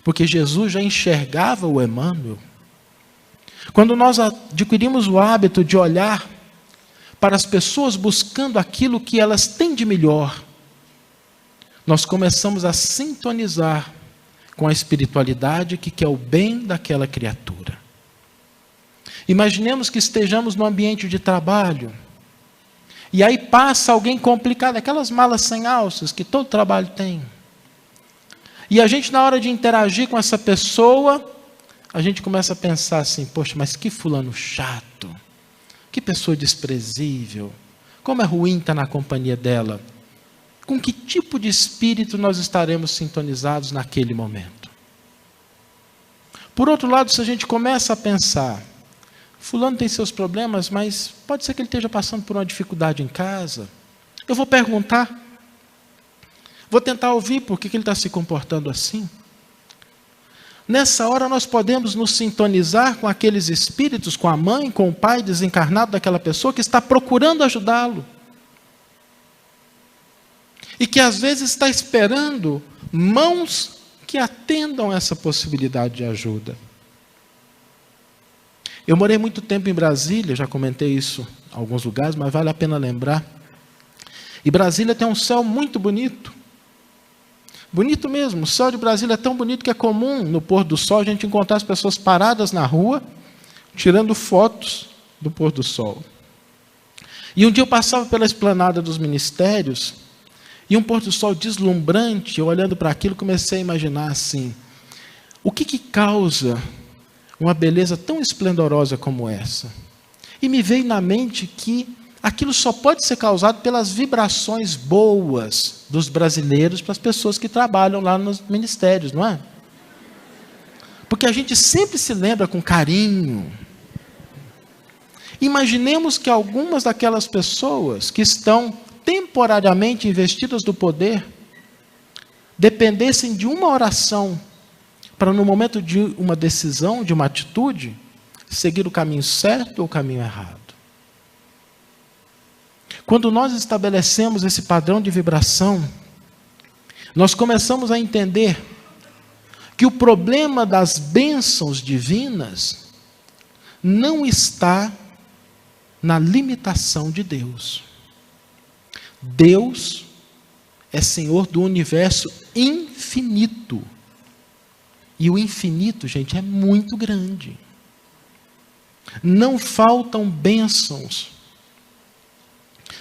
Speaker 1: Porque Jesus já enxergava o Emmanuel. Quando nós adquirimos o hábito de olhar para as pessoas buscando aquilo que elas têm de melhor, nós começamos a sintonizar com a espiritualidade que quer o bem daquela criatura. Imaginemos que estejamos no ambiente de trabalho, e aí passa alguém complicado, aquelas malas sem alças que todo trabalho tem. E a gente, na hora de interagir com essa pessoa, a gente começa a pensar assim: poxa, mas que fulano chato, que pessoa desprezível, como é ruim estar na companhia dela. Com que tipo de espírito nós estaremos sintonizados naquele momento? Por outro lado, se a gente começa a pensar: fulano tem seus problemas, mas pode ser que ele esteja passando por uma dificuldade em casa. Eu vou perguntar, vou tentar ouvir por que ele está se comportando assim. Nessa hora nós podemos nos sintonizar com aqueles espíritos, com a mãe, com o pai desencarnado daquela pessoa que está procurando ajudá-lo. E que às vezes está esperando mãos que atendam essa possibilidade de ajuda. Eu morei muito tempo em Brasília, já comentei isso em alguns lugares, mas vale a pena lembrar. E Brasília tem um céu muito bonito. Bonito mesmo, o céu de Brasília é tão bonito que é comum no pôr do sol a gente encontrar as pessoas paradas na rua, tirando fotos do pôr do sol. E um dia eu passava pela esplanada dos ministérios, e um pôr do sol deslumbrante, eu olhando para aquilo comecei a imaginar assim: o que causa uma beleza tão esplendorosa como essa? E me veio na mente que aquilo só pode ser causado pelas vibrações boas dos brasileiros para as pessoas que trabalham lá nos ministérios, não é? Porque a gente sempre se lembra com carinho. Imaginemos que algumas daquelas pessoas que estão temporariamente investidas do poder dependessem de uma oração para, no momento de uma decisão, de uma atitude, seguir o caminho certo ou o caminho errado. Quando nós estabelecemos esse padrão de vibração, nós começamos a entender que o problema das bênçãos divinas não está na limitação de Deus. Deus é Senhor do universo infinito. E o infinito, gente, é muito grande. Não faltam bênçãos.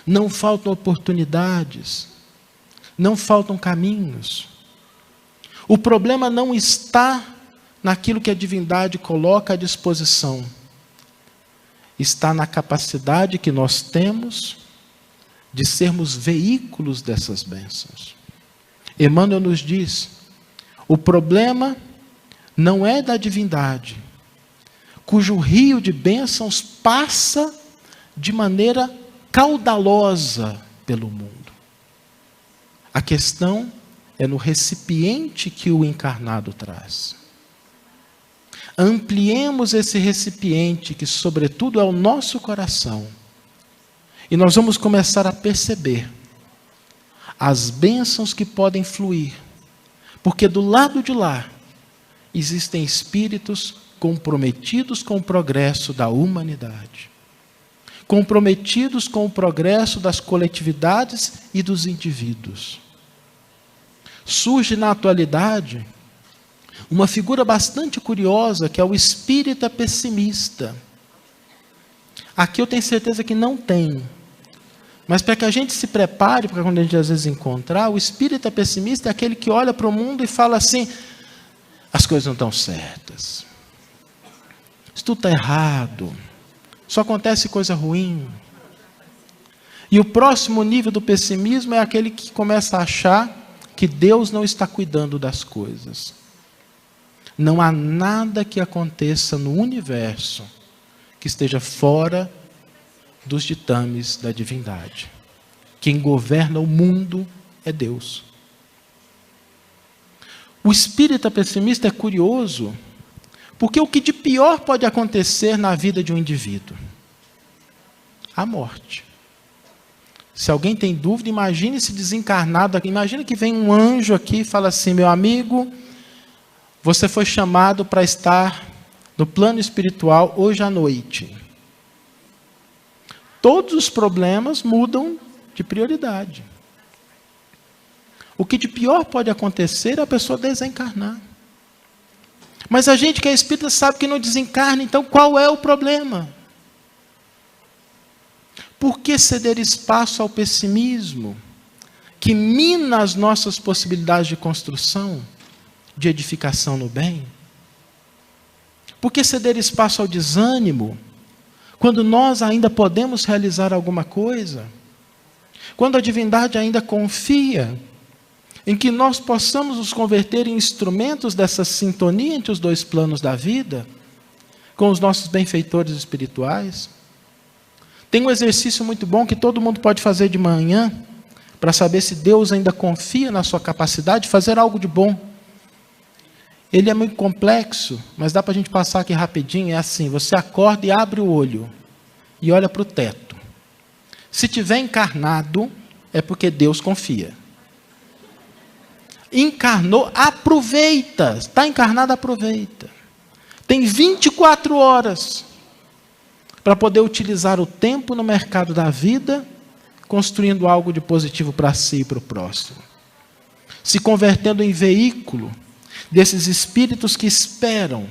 Speaker 1: Não faltam oportunidades. Não faltam caminhos. O problema não está naquilo que a divindade coloca à disposição. Está na capacidade que nós temos de sermos veículos dessas bênçãos. Emmanuel nos diz: o problema não é da divindade, cujo rio de bênçãos passa de maneira caudalosa pelo mundo. A questão é no recipiente que o encarnado traz. Ampliemos esse recipiente, que sobretudo é o nosso coração, e nós vamos começar a perceber as bênçãos que podem fluir, porque do lado de lá existem espíritos comprometidos com o progresso da humanidade, comprometidos com o progresso das coletividades e dos indivíduos. Surge na atualidade uma figura bastante curiosa, que é o espírita pessimista. Aqui eu tenho certeza que não tem Mas para que a gente se prepare, para quando a gente às vezes encontrar, o espírita pessimista é aquele que olha para o mundo e fala assim: as coisas não estão certas, isso tudo está errado, só acontece coisa ruim. E o próximo nível do pessimismo é aquele que começa a achar que Deus não está cuidando das coisas. Não há nada que aconteça no universo que esteja fora dos ditames da divindade. Quem governa o mundo é Deus. O espírita pessimista é curioso, porque o que de pior pode acontecer na vida de um indivíduo? A morte. Se alguém tem dúvida, imagine se desencarnado, imagine que vem um anjo aqui e fala assim: meu amigo, você foi chamado para estar no plano espiritual hoje à noite. Todos os problemas mudam de prioridade. O que de pior pode acontecer é a pessoa desencarnar. Mas a gente que é espírita sabe que não desencarna, então qual é o problema? Por que ceder espaço ao pessimismo, que mina as nossas possibilidades de construção, de edificação no bem? Por que ceder espaço ao desânimo, quando nós ainda podemos realizar alguma coisa? Quando a divindade ainda confia em que nós possamos nos converter em instrumentos dessa sintonia entre os dois planos da vida, com os nossos benfeitores espirituais? Tem um exercício muito bom que todo mundo pode fazer de manhã, para saber se Deus ainda confia na sua capacidade de fazer algo de bom. Ele é muito complexo, mas dá para a gente passar aqui rapidinho. É assim: você acorda e abre o olho, e olha para o teto. Se tiver encarnado, é porque Deus confia. Encarnou, aproveita. Está encarnado, aproveita. Tem 24 horas para poder utilizar o tempo no mercado da vida, construindo algo de positivo para si e para o próximo. Se convertendo em veículo desses espíritos que esperam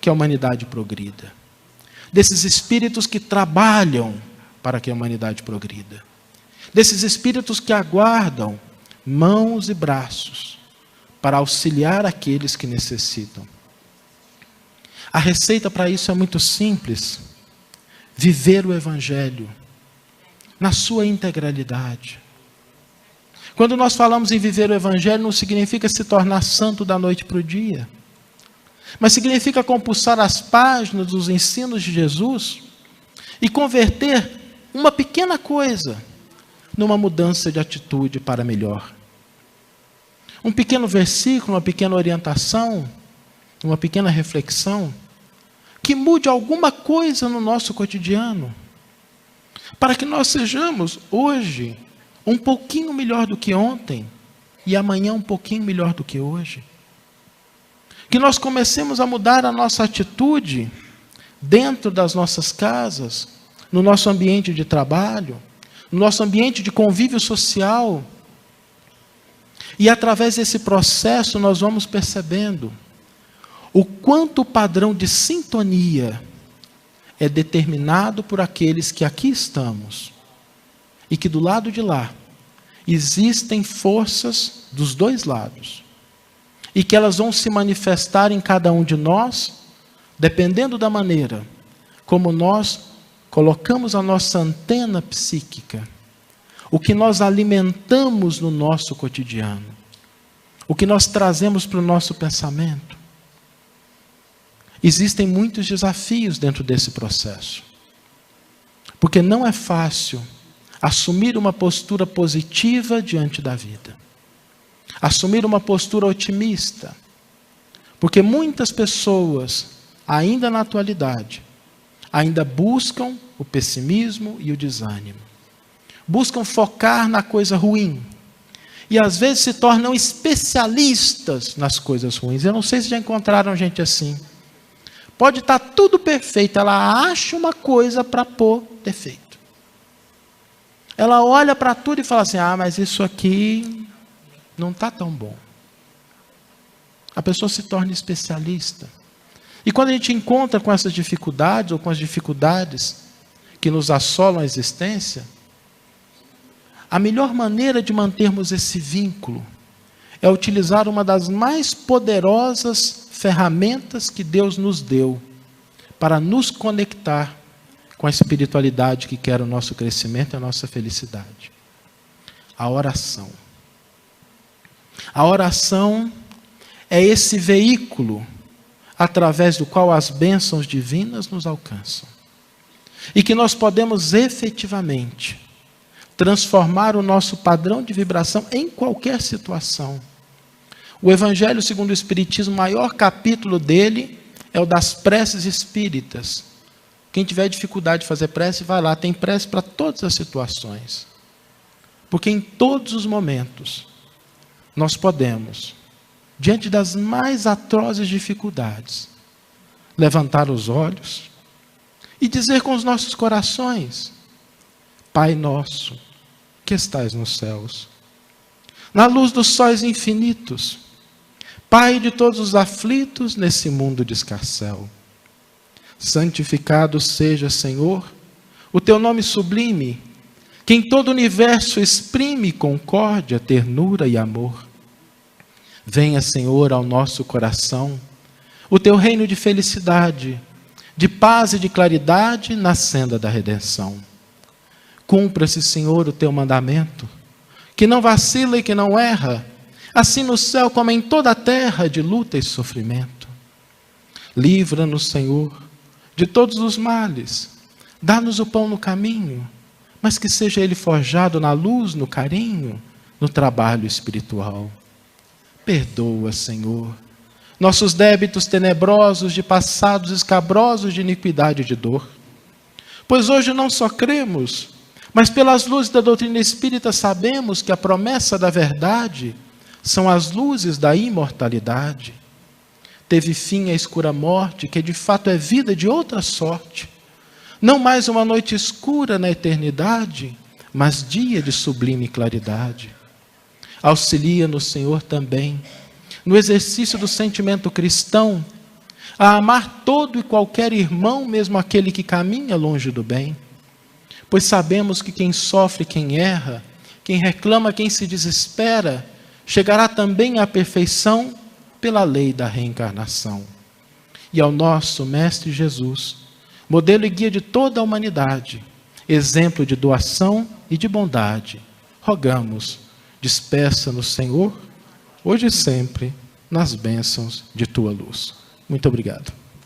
Speaker 1: que a humanidade progrida. Desses espíritos que trabalham para que a humanidade progrida. Desses espíritos que aguardam mãos e braços para auxiliar aqueles que necessitam. A receita para isso é muito simples: viver o Evangelho na sua integralidade. Quando nós falamos em viver o Evangelho, não significa se tornar santo da noite para o dia, mas significa compulsar as páginas dos ensinos de Jesus e converter uma pequena coisa numa mudança de atitude para melhor. Um pequeno versículo, uma pequena orientação, uma pequena reflexão, que mude alguma coisa no nosso cotidiano, para que nós sejamos hoje um pouquinho melhor do que ontem, e amanhã um pouquinho melhor do que hoje. Que nós comecemos a mudar a nossa atitude dentro das nossas casas, no nosso ambiente de trabalho, no nosso ambiente de convívio social. E através desse processo nós vamos percebendo o quanto o padrão de sintonia é determinado por aqueles que aqui estamos, e que do lado de lá existem forças dos dois lados, e que elas vão se manifestar em cada um de nós, dependendo da maneira como nós colocamos a nossa antena psíquica, o que nós alimentamos no nosso cotidiano, o que nós trazemos para o nosso pensamento. Existem muitos desafios dentro desse processo, porque não é fácil assumir uma postura positiva diante da vida, assumir uma postura otimista, porque muitas pessoas, ainda na atualidade, ainda buscam o pessimismo e o desânimo, buscam focar na coisa ruim, e às vezes se tornam especialistas nas coisas ruins. Eu não sei se já encontraram gente assim. Pode estar tudo perfeito, ela acha uma coisa para pôr defeito. Ela olha para tudo e fala assim: ah, mas isso aqui não está tão bom. A pessoa se torna especialista. E quando a gente encontra com essas dificuldades, ou com as dificuldades que nos assolam a existência, a melhor maneira de mantermos esse vínculo é utilizar uma das mais poderosas ferramentas que Deus nos deu para nos conectar com a espiritualidade que quer o nosso crescimento e a nossa felicidade. A oração. A oração é esse veículo através do qual as bênçãos divinas nos alcançam. E que nós podemos efetivamente transformar o nosso padrão de vibração em qualquer situação. O Evangelho segundo o Espiritismo, o maior capítulo dele é o das preces espíritas. Quem tiver dificuldade de fazer prece, vai lá, tem prece para todas as situações. Porque em todos os momentos, nós podemos, diante das mais atrozes dificuldades, levantar os olhos e dizer com os nossos corações: Pai nosso, que estais nos céus, na luz dos sóis infinitos, Pai de todos os aflitos nesse mundo de escarcéu, santificado seja, Senhor, o teu nome sublime, que em todo o universo exprime concórdia, ternura e amor. Venha, Senhor, ao nosso coração o teu reino de felicidade, de paz e de claridade na senda da redenção. Cumpra-se, Senhor, o teu mandamento, que não vacila e que não erra, assim no céu como em toda a terra, de luta e sofrimento. Livra-nos, Senhor, de todos os males, dá-nos o pão no caminho, mas que seja ele forjado na luz, no carinho, no trabalho espiritual. Perdoa, Senhor, nossos débitos tenebrosos de passados escabrosos de iniquidade e de dor. Pois hoje não só cremos, mas pelas luzes da doutrina espírita sabemos que a promessa da verdade são as luzes da imortalidade. Teve fim a escura morte, que de fato é vida de outra sorte. Não mais uma noite escura na eternidade, mas dia de sublime claridade. Auxilia-nos, Senhor, também, no exercício do sentimento cristão, a amar todo e qualquer irmão, mesmo aquele que caminha longe do bem. Pois sabemos que quem sofre, quem erra, quem reclama, quem se desespera, chegará também à perfeição pela lei da reencarnação. E ao nosso Mestre Jesus, modelo e guia de toda a humanidade, exemplo de doação e de bondade, rogamos, despeça-nos, Senhor, hoje e sempre, nas bênçãos de tua luz. Muito obrigado.